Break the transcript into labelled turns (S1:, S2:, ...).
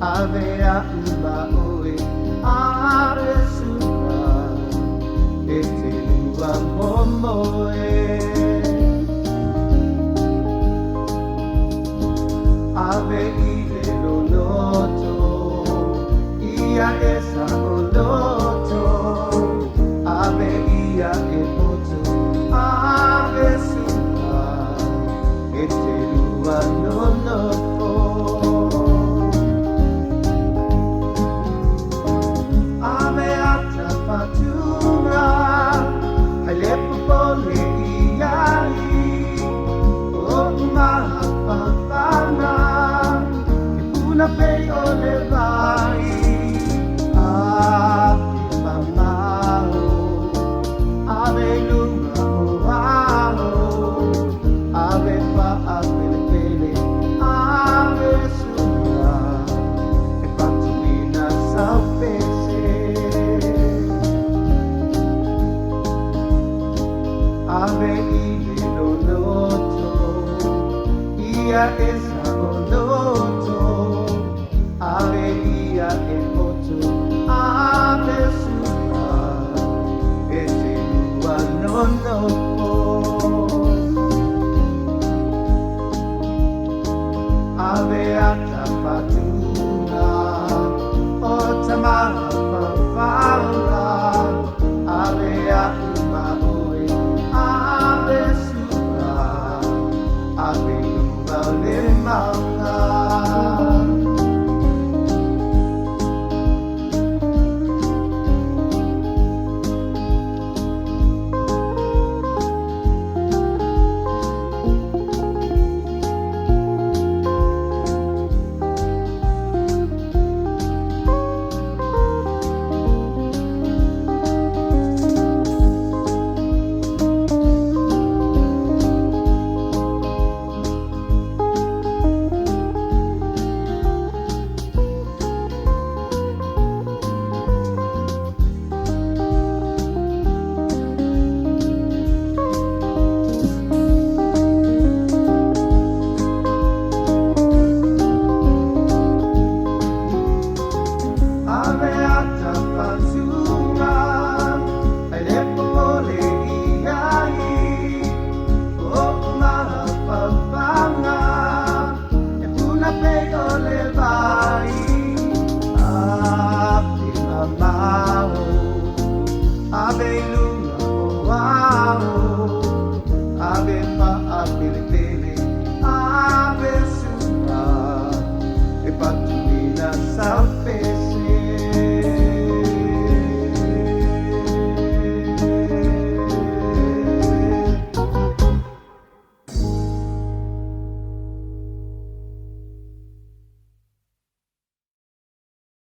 S1: Avea Ubaoe, Aresuka, Etelua Momoe. Ave ile lonoto, ia esa oloto, ave ia emoto, ave suka, etelua nonopo. Ave ata fatura, halepo pole iai, o mahapapana. Una pei ole vai ave mamao ave lunga oao ave pa ave pele ave suka e patuina sapese ave ile lonoto ia esa lonoto Ave ia e moto, ave suka, e te lua nonopo. Ave ata patuna, o tamara papara, ave ata maoe, ave suka, ave lua le maunga. Ave luna oao, ave pa ave pele, ave suka, e patuina sa